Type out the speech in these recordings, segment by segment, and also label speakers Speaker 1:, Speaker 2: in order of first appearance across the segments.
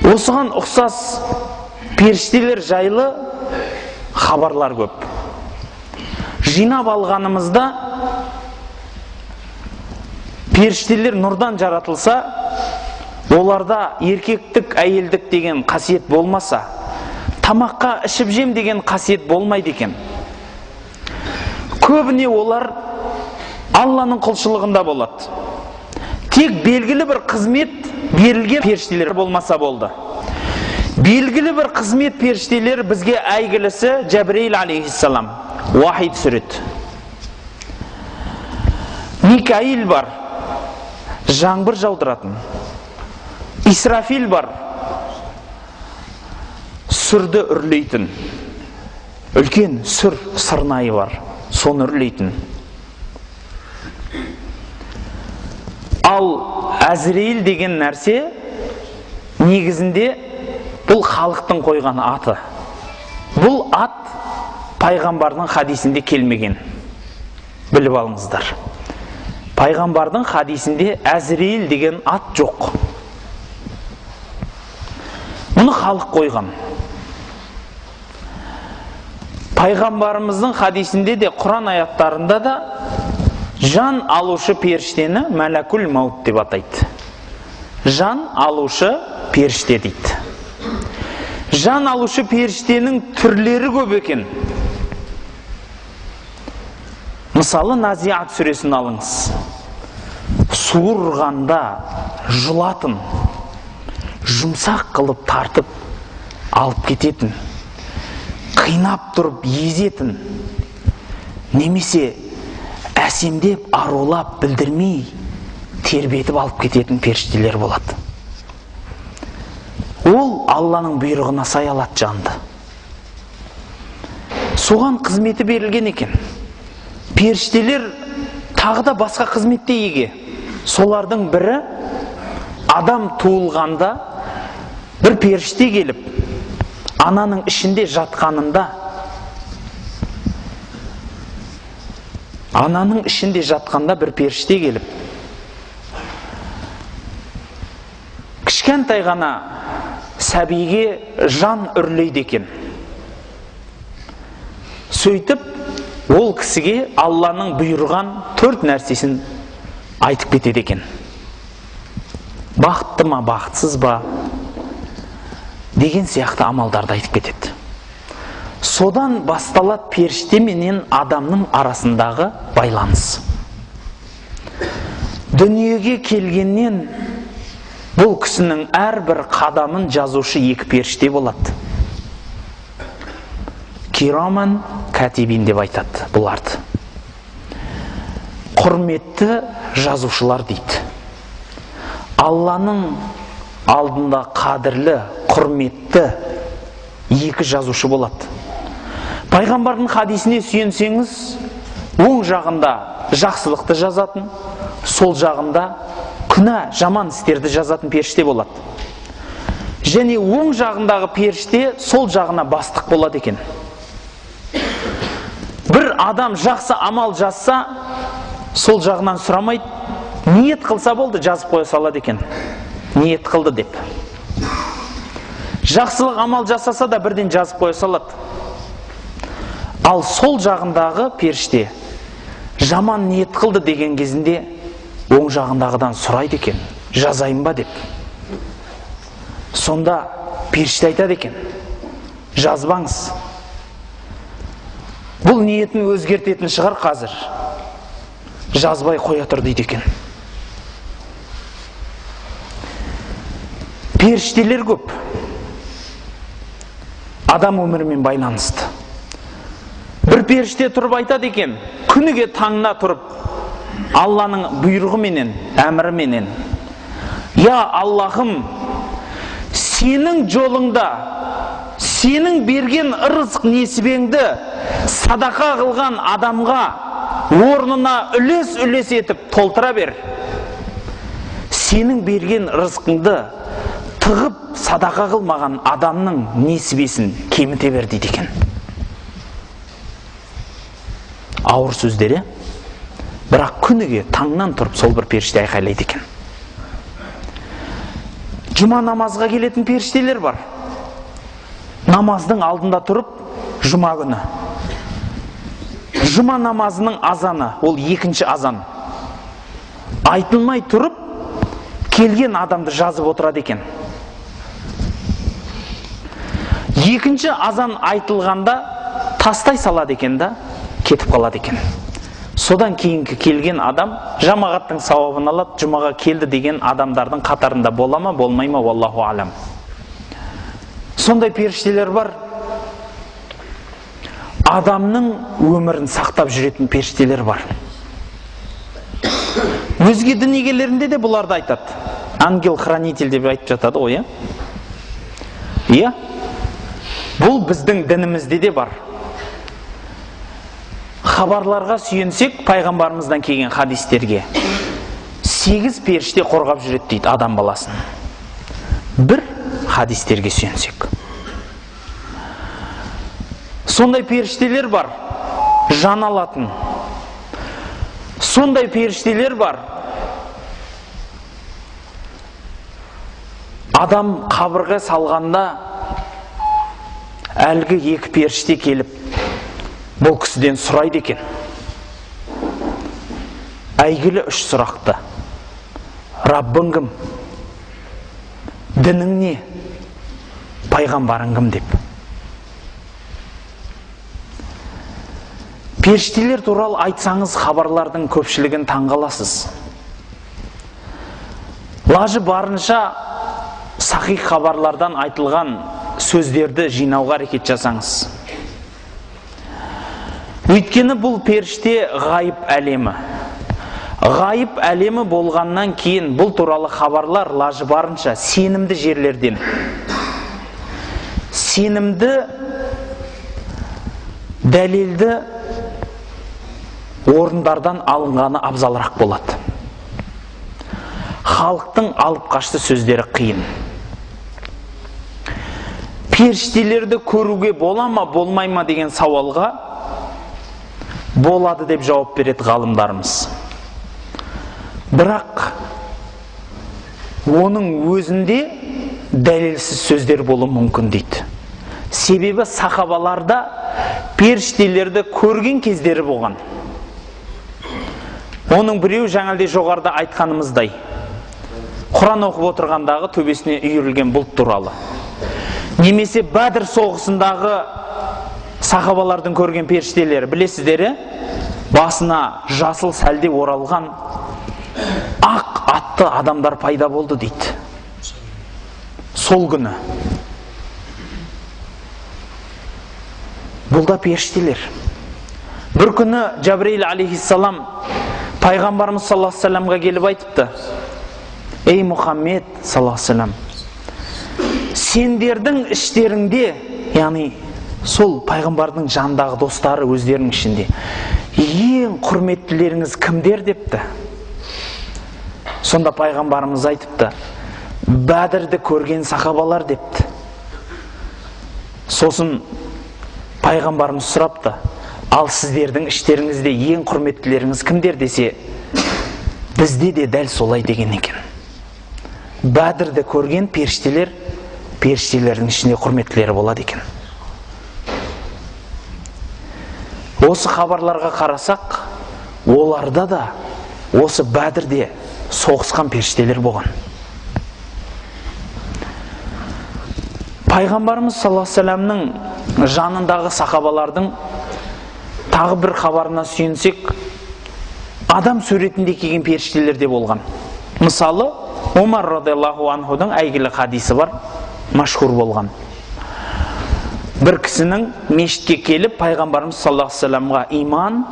Speaker 1: Осыған ұқсас періштелер жайлы хабарлар көп. Жинап алғанымызда періштелер нұрдан жаратылса, оларда еркектік, әйелдік деген қасиет болмаса, тамаққа ішіп жем деген қасиет болмайды екен. Көбіне олар Алланың құлшылығында болады. Тек белгілі бір қызмет берілген періштелер болмаса болды. Белгілі бір қызмет періштелер бізге әйгілісі Жәбірейіл алейхиссалам уахи түсіреді. Микаил бар, жаңбыр жаудыратын. Исрафил бар, сүрді үрлейтін. Үлкен сүр сырнайы бар, соны үрлейтін. Ал Әзірейіл деген нәрсе негізінде бұл халықтың қойған аты. Бұл ат пайғамбардың хадисінде келмеген. Біліп алыңыздар. Пайғамбардың хадисінде Әзірейіл деген ат жоқ. Мұны халық қойған. Пайғамбарымыздың хадисінде де, Құран аяттарында да жан алушы періштені мәләкүл маут деп атайды. Жан алушы періште дейді. Жан алушы періштенің түрлері көп екен. Мысалы, Назиат сүресін алыңыз. Суырғанда жұлатын, жұмсақ қылып тартып алып кететін, қинап тұрып езетін, немесе әсемдеп, арулап, білдірмей тербетіп алып кететін періштелер болады. Ол Алланың бұйрығына сай алады жанды. Соған қызметі берілген екен. Періштелер тағы да басқа қызметте еге. Солардың бірі, адам туылғанда бір періште келіп, ананың ішінде жатқанында бір періште келіп, кішкентай ғана сәбиге жан үрлейді екен. Сөйтіп, ол кісіге Алланың бұйырған 4 нәрсесін айтып кетеді екен. Бақытты ма, бақытсыз ба деген сияқты амалдарды айтып кетеді. Содан басталады періште менен адамның арасындағы байланыс. Дүниеге келгеннен бұл кісінің әрбір қадамын жазушы 2 періште болады. Кираман катибин деп айтады бұларды. Құрметті жазушылар дейді. Алланың алдында қадірлі, құрметті 2 жазушы болады. Пайғамбардың хадисіне сүйенсеңіз, оң жағында жақсылықты жазатын, сол жағында күнә, жаман істерді жазатын періште болады. Және оң жағындағы періште сол жағына бастық болады екен. Бір адам жақсы амал жазса, сол жағынан сұрамайды, ниет қылса болды, жазып қоя салады екен. Ниет қылды деп. Жақсылық амал жасаса да бірден жазып қоя салады. Ал сол жағындағы періште жаман ниет қылды деген кезінде оң жағындағыдан сұрайды екен, жазайын ба деп. Сонда періште айтады екен, жазбаңыз. Бұл ниетін өзгертетін шығар қазір. Жазбай қоя тұр дейді екен. Періштелер көп. Адам өмірімен байланысты. Бір періште тұрып айтады екен, күніге таңна тұрып, Алланың бұйрығыменен, әміріменен, я Аллахым, сенің жолыңда, сенің берген ырзық несібеңді садақа қылған адамға орнына үлес етіп толтыра бер. Сенің берген рызқыңды тығып садақа қылмаған адамның несібесін кеміте бер дейді екен. Ауыр сөздері, бірақ күніге таңнан тұрып сол бір періште айқайлайды екен. Жұма намазға келетін періштелер бар. Намаздың алдында тұрып, жұма күні. Жұма намазының азаны, ол екінші азан. Айтылмай тұрып, келген адамды жазып отырады екен. Екінші азан айтылғанда тастай салады екен да, кетіп қалады екен. Содан кейінгі келген адам жамағаттың сауабын алады, жұмаға келді деген адамдардың қатарында бола ма, болмай ма, Аллаху алам. Сондай періштелер бар. Адамның өмірін сақтап жүретін періштелер бар. Өзге дін иелерінде де бұларды айтады. Ангел-хранитель деп айтып жатады ғой, иә? Бұл біздің дінімізде де бар. Хабарларға сүйенсек, пайғамбарымыздан келген хадистерге 8 періште қорғап жүреді дейді адам баласын. Бір хадистерге сүйенсек. Сондай періштелер бар, жан алатын. Сондай періштелер бар, адам қабырға салғанда әлгі екі періште келіп бұл кісіден сұрайды екен. Әйгілі 3 сұрақты. Раббың кім? Дінің не? Пайғамбарың кім деп. Періштелер туралы айтсаңыз, хабарлардың көпшілігін таңғаласыз. Лажы барынша сахих хабарлардан айтылған сөздерді жинауға әрекет жасаңыз. Өйткені бұл періште ғайып әлемі. Ғайып әлемі болғаннан кейін бұл туралы хабарлар лажы барынша сенімді жерлерден, сенімді дәлелді орындардан алынғаны абзалырақ болады. Халықтың алып қашты сөздері қиын. Періштелерді көруге бола ма, болмай ма деген сауалға болады деп жауап береді ғалымдарымыз. Бірақ оның өзінде дәлелсіз сөздер болуы мүмкін дейді. Себебі сахабаларда періштелерді көрген кездері болған. Оның біреу жаңалде жоғарыда айтқанымыздай, Құран оқып отырғандағы төбесіне үйірілген бұлт туралы. Немесе Бәдір соғысындағы сахабалардың көрген періштелері, білесіздері, басына жасыл сәлде оралған ақ атты адамдар пайда болды дейді. Сол күні. Бұл да періштелер. Бір күні Жабрейл алейхиссалам пайғамбарымыз саллаллаху алейхи вассаламға келіп айтыпты: ей Мұхаммед саллаллаху алейхи вассалам, сендердің іштеріңде, яғни сол пайғамбардың жандағы достары өздерінің ішінде ең құрметтілеріңіз кімдер депті. Сонда пайғамбарымыз айтыпты: Бәдірді көрген сахабалар депті. Сосын пайғамбарымыз сұрапты: ал сіздердің іштеріңізде ең құрметтілеріңіз кімдер десе, бізде де дәл солай деген екен. Бәдірді көрген періштелер, періштелердің ішінде құрметтілері болады екен. Осы хабарларға қарасақ, оларда да осы Бәдірде соғысқан періштелер болған. Пайғамбарымыз саллаллаху алейхи вассаламның жанындағы сахабалардың тағы бір хабарына сүйенсек, адам суретінде келген періштелер де болған. Мысалы, Омар радиаллаху анхудың әйгілі хадисі бар, машхур болған. Бір кісінің мешітке келіп, пайғамбарымыз саллаллаху алейхи вассаламға иман,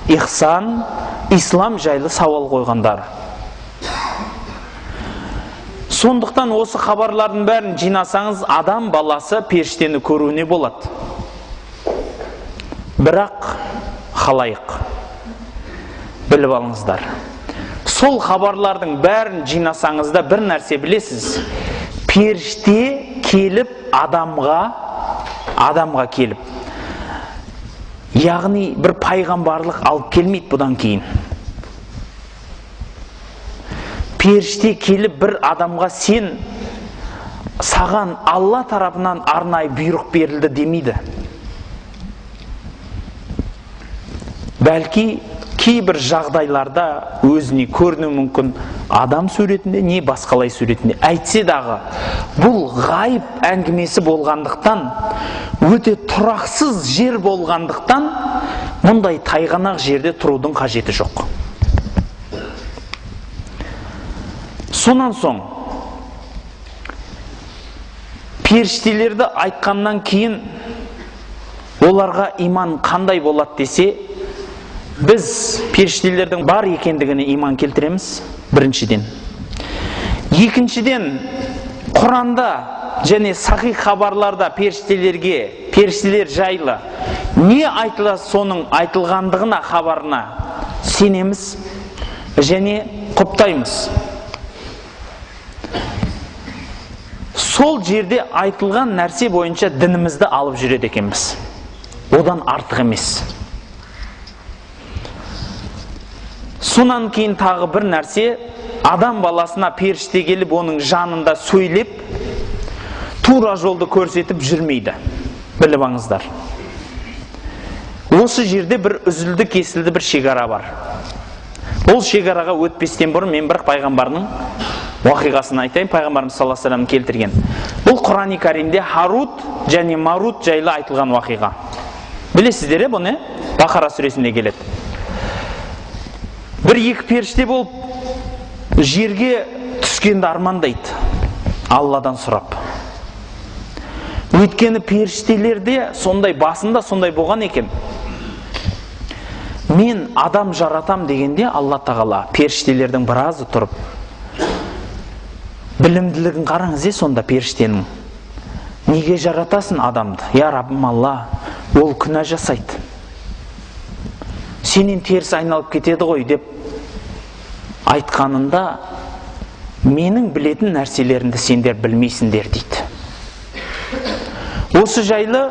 Speaker 1: ихсан, ислам жайлы сауал қойғандары. Сондықтан осы хабарлардың бәрін жинасаңыз, адам баласы періштені көруіне болады. Бірақ халайық, біліп алыңыздар, сол хабарлардың бәрін жинасаңыз да бір нәрсе білесіз: періште келіп адамға келіп, яғни бір пайғамбарлық алып келмейді бұдан кейін. Періште келіп бір адамға сен саған Алла тарапынан арнайы бұйрық берілді демейді. Бәлки кейбір жағдайларда өзіне көріну мүмкін адам суретінде, не басқалай суретінде. Әйтсе дағы, бұл ғайып әңгімесі болғандықтан, өте тұрақсыз жер болғандықтан, мұндай тайғанақ жерде тұрудың қажеті жоқ. Сонан соң, періштелерді айтқаннан кейін, оларға иман қандай болады десе, біз періштелердің бар екендігіне иман келтіреміз, біріншіден. Екіншіден, Құранда және сахих хабарларда періштелер жайлы не айтыла, соның айтылғандығына хабарына сенеміз және құптаймыз. Сол жерде айтылған нәрсе бойынша дінімізді алып жүреді екенбіз. Одан артық емес. Сонан кейін тағы бір нәрсе, адам баласына періште келіп оның жанында сөйлеп, тура жолды көрсетіп жүрмейді. Біліп аңыздар. Осы жерде бір үзілді кесілді бір шекара бар. Ол шекараға өтпестен бұрын мен бір пайғамбардың уақиғасын айтайын. Пайғамбарымыз саллаллаху алейхи ва саллям келтірген. Бұл Құран-ы Каримде Харут және Марут жайлы айтылған уақиға. Білесіздер, бұны Бақара сүресінде келеді. Бір екі періште болып жерге түскенді армандайды, Алладан сұрап. Өйткені періштелерде сондай, басында сондай болған екен. Мен адам жаратам дегенде Алла тағала періштелердің біразы тұрып, білімділігін қараңыз, сонда періштенің. Неге жаратасың адамды? Я Раббым Алла, ол күнә жасайды. Сенен теріс айналып кетеді ғой деп айтқанында, менің білетін нәрселерімді сендер білмейсіңдер дейді. Осы жайлы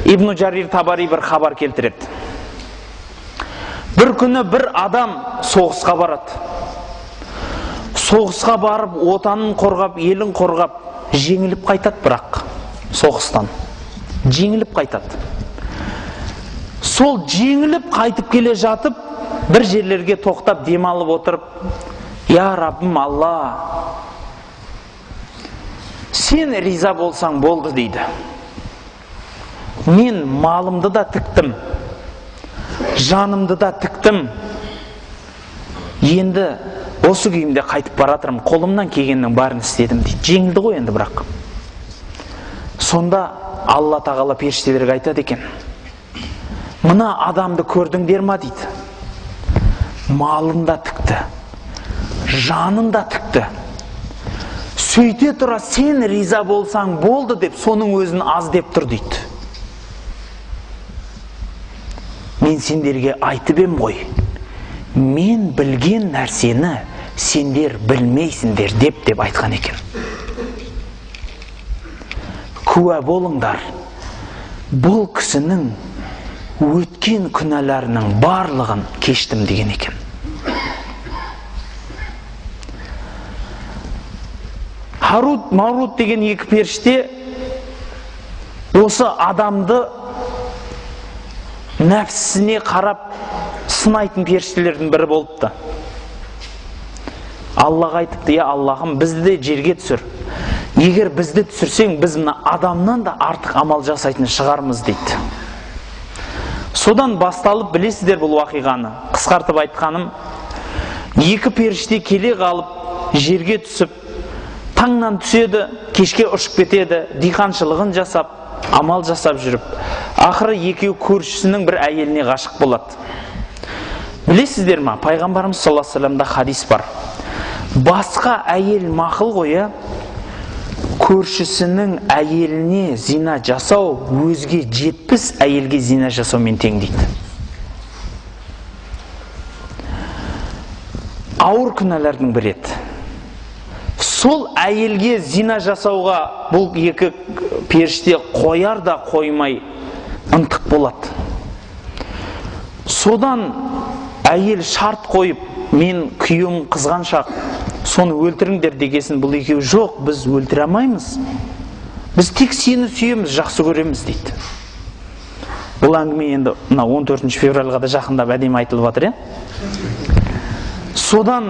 Speaker 1: Ибн Джарир Табари бір хабар келтіреді. Бір күні бір адам соғысқа барады. Соғысқа барып, отанын қорғап, елін қорғап, жеңіліп қайтады, бірақ соғыстан жеңіліп қайтады. Сол жеңіліп қайтып келе жатып, бір жерлерге тоқтап демалып отырып, я Раббым Алла, сен риза болсаң болды дейді. Мен малымды да тіктім, жанымды да тіктім. Енді осы күйімде қайтып баратырмын, қолымнан келгеннің барын істедім дейді. Жеңілді ғой енді бірақ. Сонда Алла тағала періштелерге айтады екен. Мына адамды көрдіңдер ма дейді. Малын да тікті, жанын да тікті. Сөйте тұра сен риза болсаң болды деп, соның өзін аз деп тұр дейді. Мен сендерге айтып ем ғой, мен білген нәрсені сендер білмейсіңдер деп айтқан екен. Куә болыңдар, бұл кісінің өткен күнәларының барлығын кештім деген екен. Харут, Марут деген екі періште осы адамды нәпсісіне қарап сынайтын періштелердің бірі болыпты. Аллаға айтыпты, я Аллахым, бізді де жерге түсір. Егер бізді түсірсең, біз мына адамнан да артық амал жасайтын шығармыз дейді. Содан басталып, білесіздер бұл уақиғаны. Қысқартып айтқаным, екі періште келе қалып, жерге түсіп, таңнан түседі, кешке ұшып кетеді, диқаншылығын жасап, амал жасап жүріп, ақыры екеуі көршісінің бір әйеліне ғашық болады. Білесіздер ма, пайғамбарымыз саллаллаху алейхи ва саллямда хадис бар. Басқа әйел мақұл ғой, көршісінің әйеліне зина жасау өзге 70 әйелге зина жасаумен тең дейді. Ауыр күнәлардың бірі еді. Сол әйелге зина жасауға бұл екі періште қояр да қоймай ынтық болады. Содан әйел шарт қойып, мен күйеуім қызғаншақ, соны өлтіріңдер дегесін, бұл екеуі жоқ, біз өлтіре алмаймыз, біз тек сені сүйеміз, жақсы көреміз дейді. Бұл әңгіме енді 14 февральға да жақындап әдемі айтылып жатыр. Содан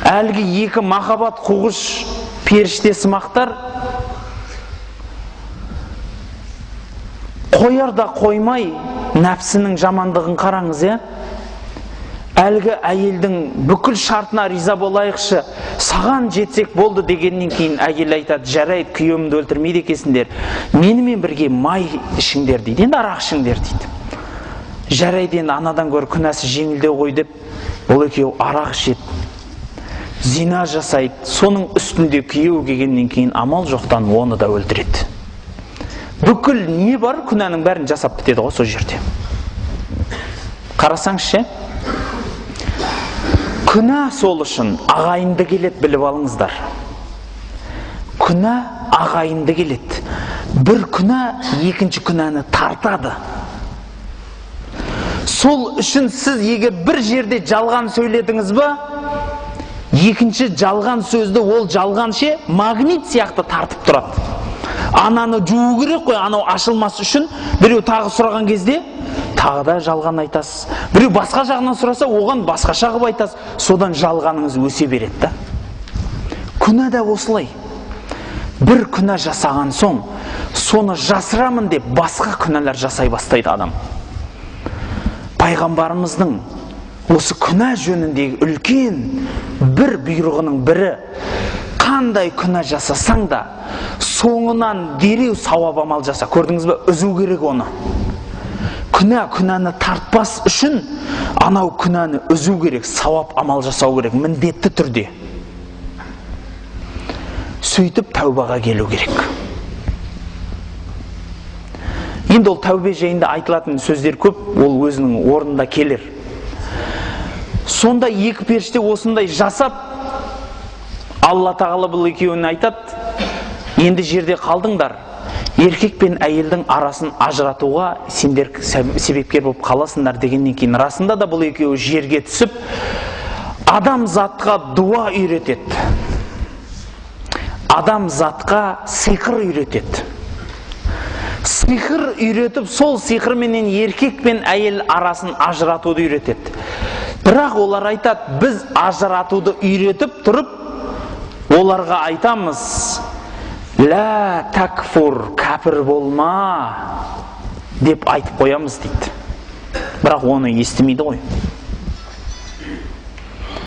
Speaker 1: әлгі екі махаббат қуғыш періште сымақтар қояр да қоймай нәпсінің жамандығын қараңыз. Әлгі әйелдің бүкіл шартына риза болайықшы, саған жетсек болды дегеннен кейін әйел айтады, жарайды, күйеуімді өлтірмейді екесіңдер, менімен бірге май ішіңдер дейді, енді арақ ішіңдер дейді. Жарайды, енді анадан гөрі күнәсі жеңілдеу ғой деп, ол екеуі арақ ішеді, зина жасайды. Соның үстінде күйеу келгеннен кейін амал жоқтан оны да өлтіреді. Бүкіл не бар, күнәнің бәрін жасап бітеді ғой сол жерде. Қарасаңызшы, күнә сол үшін ағайынды келеді, біліп алыңыздар. Күнә ағайынды келеді. Бір күнә екінші күнәні тартады. Сол үшін сіз егер бір жерде жалған сөйледіңіз ба, екінші жалған сөзді ол жалған ше магнит сияқты тартып тұрады. Ананы жуу керек қой, анау ашылмас үшін біреу тағы сұраған кезде тағы да жалған айтасыз. Біреу басқа жағынан сұраса, оған басқаша қылып айтасыз. Содан жалғаныңыз өсе береді да. Күнә да осылай. Бір күнә жасаған соң, соны жасырамын деп басқа күнәлар жасай бастайды адам. Пайғамбарымыздың осы күнә жөніндегі үлкен бір бұйрығының бірі, қандай күнә жасасаң да, соңынан дереу сауап амал жаса. Көрдіңіз бе? Үзу керек оны. Күнәні тартпас үшін анау күнәні үзу керек, сауап амал жасау керек, міндетті түрде. Сөйтіп тәубаға келу керек. Енді ол тәубе жайында айтылатын сөздер көп, ол өзінің орнында келер. Сонда екі періште осындай жасап, Алла тағала бұл екеуін айтады, енді жерде қалдыңдар, еркек пен әйелдің арасын ажыратуға сендер себепкер болып қаласыңдар дегеннен кейін расында да бұл екеуі жерге түсіп, адам затқа дуа үйретеді. Адам затқа сиқыр үйретеді. Сиқыр үйретіп, сол сиқырменен еркек пен әйел арасын ажыратуды үйретеді. Бірақ олар айтады, біз ажыратуды үйретіп тұрып, оларға айтамыз, лә такфур, кәпір болма деп айтып қоямыз дейді. Бірақ оны естімейді ғой.